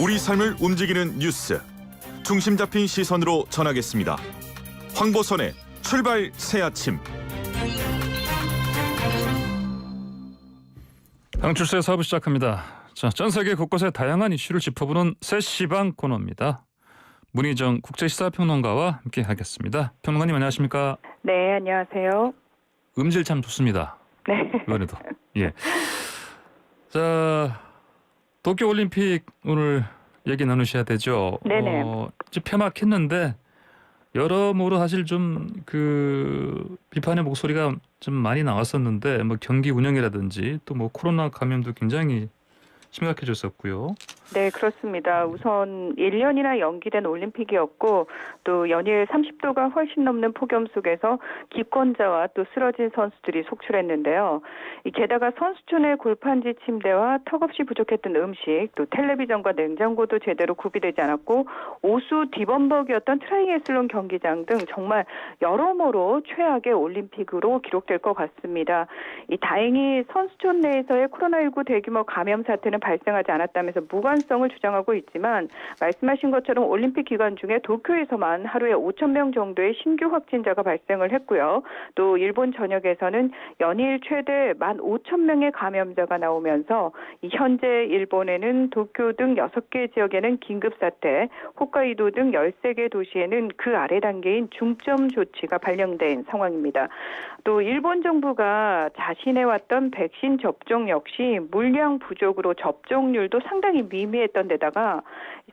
우리 삶을 움직이는 뉴스, 중심 잡힌 시선으로 전하겠습니다. 황보선의 출발 새아침. 방출세 사업을 시작합니다. 자, 전 세계 곳곳의 다양한 이슈를 짚어보는 새 시방 코너입니다. 문희정 국제시사평론가와 함께하겠습니다. 평론가님 안녕하십니까? 네, 안녕하세요. 음질 참 좋습니다. 네. 이번에도. 예. 자, 도쿄올림픽 오늘 얘기 나누셔야 되죠. 네네. 이제 폐막했는데 여러모로 사실 좀 비판의 목소리가 좀 많이 나왔었는데 뭐 경기 운영이라든지 또 뭐 코로나 감염도 굉장히 심각해졌었고요. 네, 그렇습니다. 우선 1년이나 연기된 올림픽이었고 또 연일 30도가 훨씬 넘는 폭염 속에서 기권자와 또 쓰러진 선수들이 속출했는데요. 게다가 선수촌의 골판지 침대와 턱없이 부족했던 음식, 또 텔레비전과 냉장고도 제대로 구비되지 않았고 오수 뒤범벅이었던 트라이애슬론 경기장 등 정말 여러모로 최악의 올림픽으로 기록될 것 같습니다. 다행히 선수촌 내에서의 코로나19 대규모 감염 사태는 발생하지 않았다면서 무관성을 주장하고 있지만 말씀하신 것처럼 올림픽 기간 중에 도쿄에서만 하루에 5천 명 정도의 신규 확진자가 발생을 했고요. 또 일본 전역에서는 연일 최대 15,000명의 감염자가 나오면서 현재 일본에는 도쿄 등 6개 지역에는 긴급사태, 홋카이도 등 13개 도시에는 그 아래 단계인 중점 조치가 발령된 상황입니다. 또 일본 정부가 자신해왔던 백신 접종 역시 물량 부족으로 접종률도 상당히 미미했던 데다가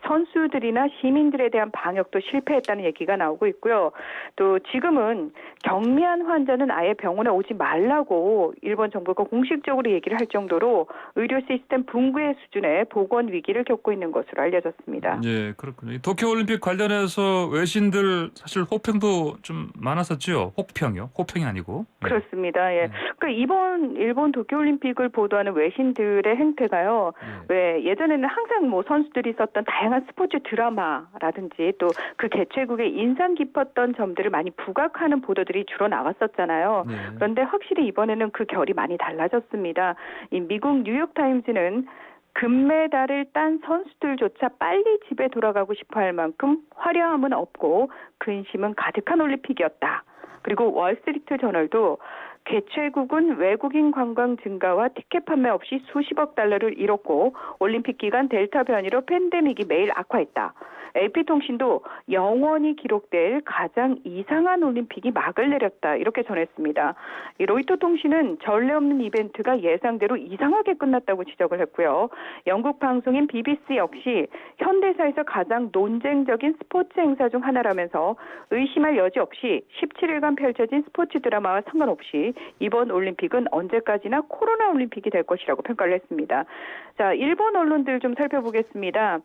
선수들이나 시민들에 대한 방역도 실패했다는 얘기가 나오고 있고요. 또 지금은 경미한 환자는 아예 병원에 오지 말라고 일본 정부가 공식적으로 얘기를 할 정도로 의료 시스템 붕괴 수준의 보건 위기를 겪고 있는 것으로 알려졌습니다. 네, 그렇군요. 도쿄올림픽 관련해서 외신들 사실 호평도 좀 많았었죠. 혹평이요. 호평이 아니고. 네. 그렇습니다. 예. 그러니까 이번 일본 도쿄올림픽을 보도하는 외신들의 행태가요. 왜 예전에는 항상 뭐 선수들이 썼던 다양한 스포츠 드라마라든지 또 그 개최국의 인상 깊었던 점들을 많이 부각하는 보도들이 주로 나왔었잖아요. 네. 그런데 확실히 이번에는 그 결이 많이 달라졌습니다. 이 미국 뉴욕타임즈는 금메달을 딴 선수들조차 빨리 집에 돌아가고 싶어 할 만큼 화려함은 없고 근심은 가득한 올림픽이었다. 그리고 월스트리트 저널도 개최국은 외국인 관광 증가와 티켓 판매 없이 수십억 달러를 잃었고 올림픽 기간 델타 변이로 팬데믹이 매일 악화했다. AP통신도 영원히 기록될 가장 이상한 올림픽이 막을 내렸다. 이렇게 전했습니다. 이 로이터 통신은 전례 없는 이벤트가 예상대로 이상하게 끝났다고 지적을 했고요. 영국 방송인 BBC 역시 현대사에서 가장 논쟁적인 스포츠 행사 중 하나라면서 의심할 여지 없이 17일간 펼쳐진 스포츠 드라마와 상관없이 이번 올림픽은 언제까지나 코로나 올림픽이 될 것이라고 평가를 했습니다. 자, 일본 언론들 좀 살펴보겠습니다.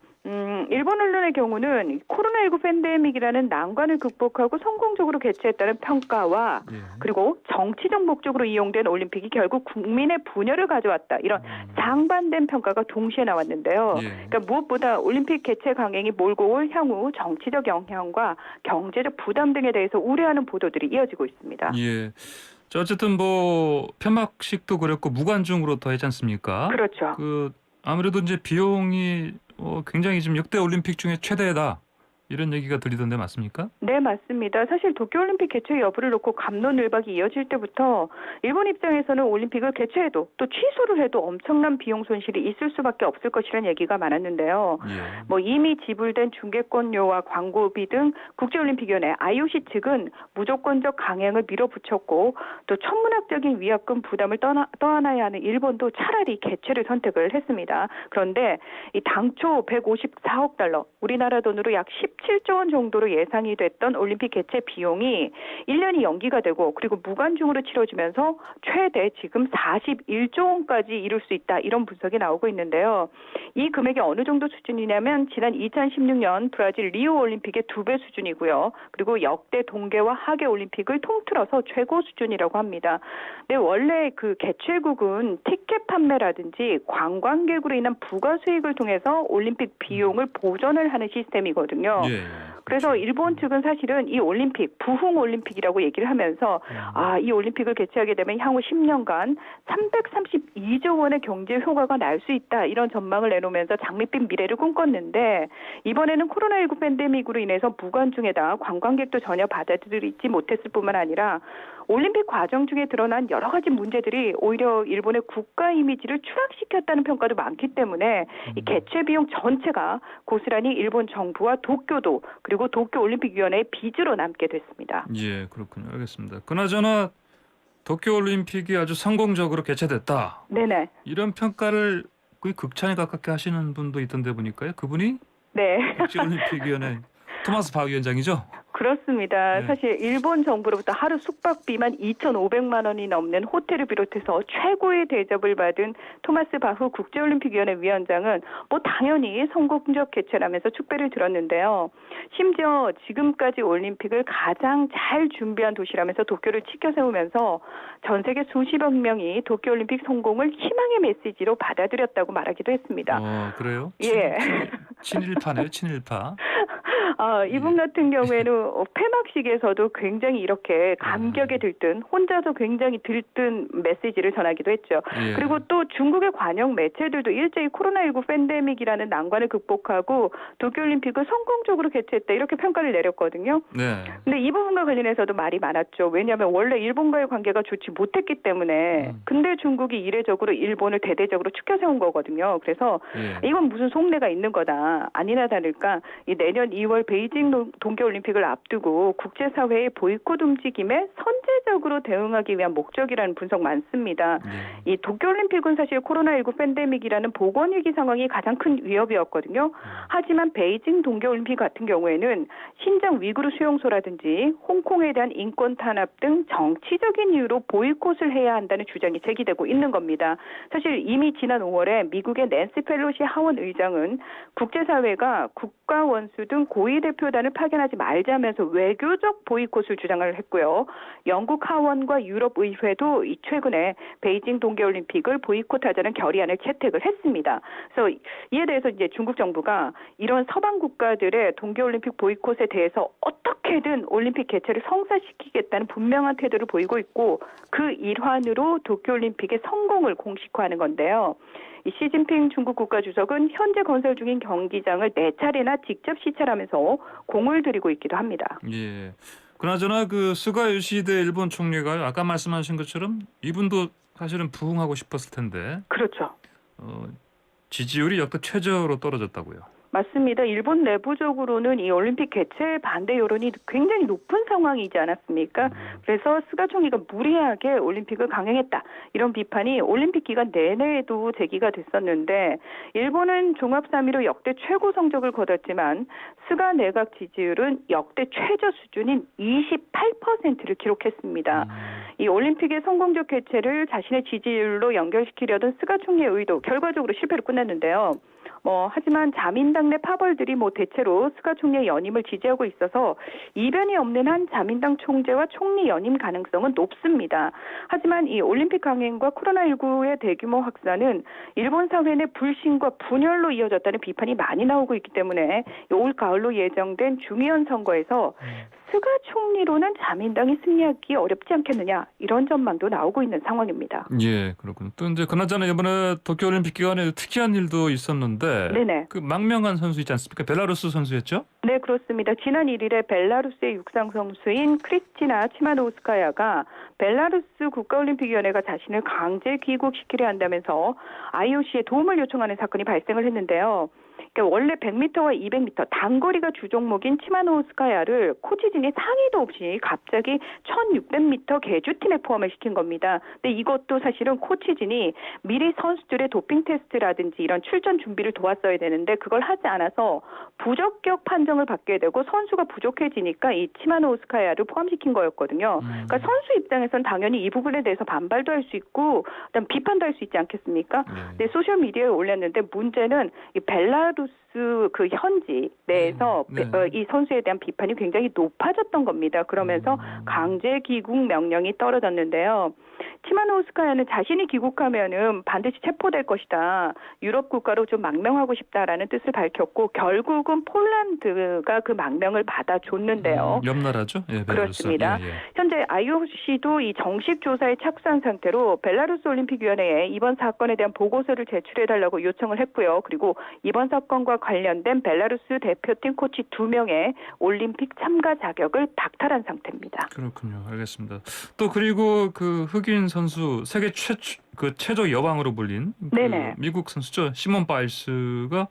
일본 언론의 경우는 코로나19 팬데믹이라는 난관을 극복하고 성공적으로 개최했다는 평가와 그리고 정치적 목적으로 이용된 올림픽이 결국 국민의 분열을 가져왔다. 이런 상반된 평가가 동시에 나왔는데요. 그러니까 무엇보다 올림픽 개최 강행이 몰고 올 향후 정치적 영향과 경제적 부담 등에 대해서 우려하는 보도들이 이어지고 있습니다. 예. 자, 어쨌든 뭐 폐막식도 그랬고 무관중으로 더 했지 않습니까? 그렇죠. 아무래도 이제 비용이 굉장히 지금 역대 올림픽 중에 최대다. 이런 얘기가 들리던데 맞습니까? 네, 맞습니다. 사실 도쿄올림픽 개최 여부를 놓고 갑론을박이 이어질 때부터 일본 입장에서는 올림픽을 개최해도 또 취소를 해도 엄청난 비용 손실이 있을 수밖에 없을 것이라는 얘기가 많았는데요. 뭐 이미 지불된 중계권료와 광고비 등 국제올림픽위원회 IOC 측은 무조건적 강행을 밀어붙였고 또 천문학적인 위약금 부담을 떠안아야 하는 일본도 차라리 개최를 선택을 했습니다. 그런데 이 당초 154억 달러, 우리나라 돈으로 약 17조 원 정도로 예상이 됐던 올림픽 개최 비용이 1년이 연기가 되고 그리고 무관중으로 치러지면서 최대 지금 41조 원까지 이룰 수 있다. 이런 분석이 나오고 있는데요. 이 금액이 어느 정도 수준이냐면 지난 2016년 브라질 리우 올림픽의 2배 수준이고요. 그리고 역대 동계와 하계 올림픽을 통틀어서 최고 수준이라고 합니다. 근데 원래 그 개최국은 티켓 판매라든지 관광객으로 인한 부가 수익을 통해서 올림픽 비용을 보전을 하는 시스템이거든요. 예. 그래서 일본 측은 사실은 이 올림픽 부흥 올림픽이라고 얘기를 하면서 이 올림픽을 개최하게 되면 향후 10년간 332조 원의 경제 효과가 날 수 있다 이런 전망을 내놓으면서 장밋빛 미래를 꿈꿨는데 이번에는 코로나19 팬데믹으로 인해서 무관중에다 관광객도 전혀 받아들이지 못했을 뿐만 아니라 올림픽 과정 중에 드러난 여러 가지 문제들이 오히려 일본의 국가 이미지를 추락시켰다는 평가도 많기 때문에 이 개최 비용 전체가 고스란히 일본 정부와 도쿄도 그리고 도쿄올림픽위원회의 빚으로 남게 됐습니다. 예, 그렇군요. 알겠습니다. 그나저나 도쿄올림픽이 아주 성공적으로 개최됐다. 네네. 이런 평가를 거의 극찬에 가깝게 하시는 분도 있던데 보니까요. 그분이 네. 국제올림픽위원회 토마스 바 위원장이죠? 그렇습니다. 네. 사실 일본 정부로부터 하루 숙박비만 2,500만 원이 넘는 호텔을 비롯해서 최고의 대접을 받은 토마스 바흐 국제올림픽위원회 위원장은 당연히 성공적 개최라면서 축배를 들었는데요. 심지어 지금까지 올림픽을 가장 잘 준비한 도시라면서 도쿄를 치켜 세우면서 전 세계 수십억 명이 도쿄올림픽 성공을 희망의 메시지로 받아들였다고 말하기도 했습니다. 그래요? 예. 친일파네요, 친일파. 이분 같은 경우에는 폐막식에서도 굉장히 이렇게 감격에 들뜬 혼자서 굉장히 들뜬 메시지를 전하기도 했죠. 예. 그리고 또 중국의 관영 매체들도 일제히 코로나19 팬데믹이라는 난관을 극복하고 도쿄올림픽을 성공적으로 개최했다 이렇게 평가를 내렸거든요. 네. 근데 이 부분과 관련해서도 말이 많았죠. 왜냐하면 원래 일본과의 관계가 좋지 못했기 때문에 근데 중국이 이례적으로 일본을 대대적으로 추켜 세운 거거든요. 그래서 예. 이건 무슨 속내가 있는 거다. 아니나 다를까 이 내년 2월 베이징 동계올림픽을 앞두고 국제사회의 보이콧 움직임에 선제적으로 대응하기 위한 목적이라는 분석 많습니다. 이 도쿄올림픽은 사실 코로나19 팬데믹이라는 보건위기 상황이 가장 큰 위협이었거든요. 하지만 베이징 동계올림픽 같은 경우에는 신장 위구르 수용소라든지 홍콩에 대한 인권 탄압 등 정치적인 이유로 보이콧을 해야 한다는 주장이 제기되고 있는 겁니다. 사실 이미 지난 5월에 미국의 낸시 펠로시 하원 의장은 국제사회가 국가 원수 등 고위 대표단을 파견하지 말자면서 외교적 보이콧을 주장을 했고요. 영국 하원과 유럽 의회도 최근에 베이징 동계올림픽을 보이콧하자는 결의안을 채택을 했습니다. 그래서 이에 대해서 이제 중국 정부가 이런 서방 국가들의 동계올림픽 보이콧에 대해서 어떻게든 올림픽 개최를 성사시키겠다는 분명한 태도를 보이고 있고 그 일환으로 도쿄올림픽의 성공을 공식화하는 건데요. 이 시진핑 중국 국가주석은 현재 건설 중인 경기장을 4차례나 직접 시찰하면서 공을 들이고 있기도 합니다. 예. 그나저나 그 스가 요시히데 일본 총리가 아까 말씀하신 것처럼 이분도 사실은 부흥하고 싶었을 텐데. 그렇죠. 지지율이 역대 최저로 떨어졌다고요. 맞습니다. 일본 내부적으로는 이 올림픽 개최 반대 여론이 굉장히 높은 상황이지 않았습니까? 그래서 스가 총리가 무리하게 올림픽을 강행했다. 이런 비판이 올림픽 기간 내내에도 제기가 됐었는데 일본은 종합 3위로 역대 최고 성적을 거뒀지만 스가 내각 지지율은 역대 최저 수준인 28%를 기록했습니다. 이 올림픽의 성공적 개최를 자신의 지지율로 연결시키려던 스가 총리의 의도 결과적으로 실패로 끝났는데요. 하지만 자민당 내 파벌들이 대체로 스가 총리의 연임을 지지하고 있어서 이변이 없는 한 자민당 총재와 총리 연임 가능성은 높습니다. 하지만 이 올림픽 강행과 코로나19의 대규모 확산은 일본 사회 내 불신과 분열로 이어졌다는 비판이 많이 나오고 있기 때문에 올 가을로 예정된 주미연 선거에서 스가 총리로는 자민당이 승리하기 어렵지 않겠느냐 이런 전망도 나오고 있는 상황입니다. 예, 그렇군요. 또 이제 그나저나 이번에 도쿄올림픽 기간에 특이한 일도 있었는데, 네네. 그 망명한 선수 있지 않습니까? 벨라루스 선수였죠? 네, 그렇습니다. 지난 1일에 벨라루스의 육상 선수인 크리스티나 치마노우스카야가 벨라루스 국가올림픽위원회가 자신을 강제 귀국시키려 한다면서 IOC에 도움을 요청하는 사건이 발생을 했는데요. 그러니까 원래 100m와 200m 단거리가 주종목인 치마노우스카야를 코치진이 상의도 없이 갑자기 1600m 계주팀에 포함을 시킨 겁니다. 근데 이것도 사실은 코치진이 미리 선수들의 도핑 테스트라든지 이런 출전 준비를 도왔어야 되는데 그걸 하지 않아서 부적격 판정을 받게 되고 선수가 부족해지니까 이 치마노우스카야를 포함시킨 거였거든요. 그러니까 선수 입장에서는 당연히 이 부분에 대해서 반발도 할 수 있고 그다음 비판도 할 수 있지 않겠습니까? 네, 소셜 미디어에 올렸는데 문제는 이 벨라루스 그 현지 내에서 이 선수에 대한 비판이 굉장히 높아졌던 겁니다. 그러면서 강제 귀국 명령이 떨어졌는데요. 치마노우스카야는 자신이 귀국하면은 반드시 체포될 것이다. 유럽 국가로 좀 망명하고 싶다라는 뜻을 밝혔고 결국은 폴란드가 그 망명을 받아줬는데요. 옆 나라죠? 예, 벨라루스. 그렇습니다. 예, 예. 현재 IOC도 이 정식 조사에 착수한 상태로 벨라루스 올림픽위원회에 이번 사건에 대한 보고서를 제출해달라고 요청을 했고요. 그리고 이번 사건과 관련된 벨라루스 대표팀 코치 2명의 올림픽 참가 자격을 박탈한 상태입니다. 그렇군요. 알겠습니다. 또 그리고 그 흑인 선수 세계 최저 여왕으로 불린 그 네네. 미국 선수죠. 시몬 바일스가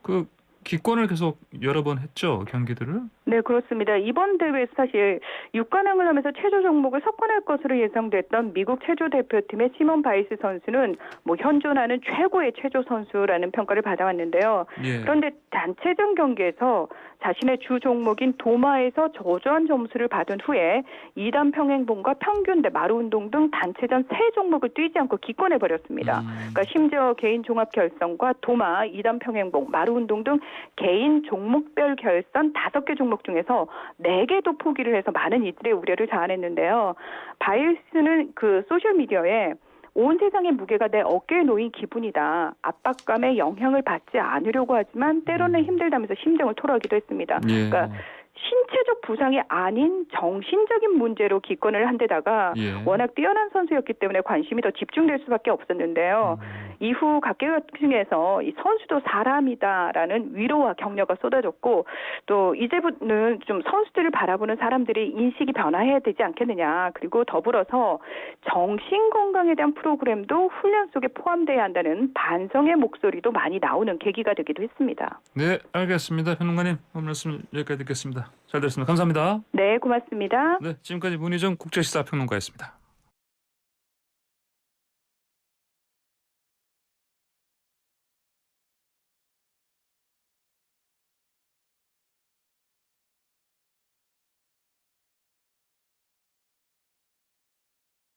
그 기권을 계속 여러 번 했죠. 경기들을. 네, 그렇습니다. 이번 대회에서 사실 6관왕을 하면서 체조 종목을 석권할 것으로 예상됐던 미국 체조 대표팀의 시몬 바이스 선수는 뭐 현존하는 최고의 체조 선수라는 평가를 받아왔는데요. 예. 그런데 단체전 경기에서 자신의 주 종목인 도마에서 저조한 점수를 받은 후에 2단 평행봉과 평균대, 마루운동 등 단체전 3종목을 뛰지 않고 기권해버렸습니다. 그러니까 심지어 개인 종합 결선과 도마, 2단 평행봉, 마루운동 등 개인 종목별 결선 5개 종목 중에서 4개도 포기를 해서 많은 이들의 우려를 자아냈는데요. 바이스는 그 소셜미디어에 온 세상의 무게가 내 어깨에 놓인 기분이다. 압박감에 영향을 받지 않으려고 하지만 때로는 힘들다면서 심정을 토로하기도 했습니다. 예. 그러니까 신체적 부상이 아닌 정신적인 문제로 기권을 한 데다가 예. 워낙 뛰어난 선수였기 때문에 관심이 더 집중될 수밖에 없었는데요. 이후 각계각층에서 이 선수도 사람이다라는 위로와 격려가 쏟아졌고 또 이제부터는 좀 선수들을 바라보는 사람들이 인식이 변화해야 되지 않겠느냐. 그리고 더불어서 정신 건강에 대한 프로그램도 훈련 속에 포함돼야 한다는 반성의 목소리도 많이 나오는 계기가 되기도 했습니다. 네, 알겠습니다. 평론가님 오늘 말씀 여기까지 듣겠습니다. 잘 들었습니다. 감사합니다. 네, 고맙습니다. 네, 지금까지 문희정 국제시사평론가였습니다.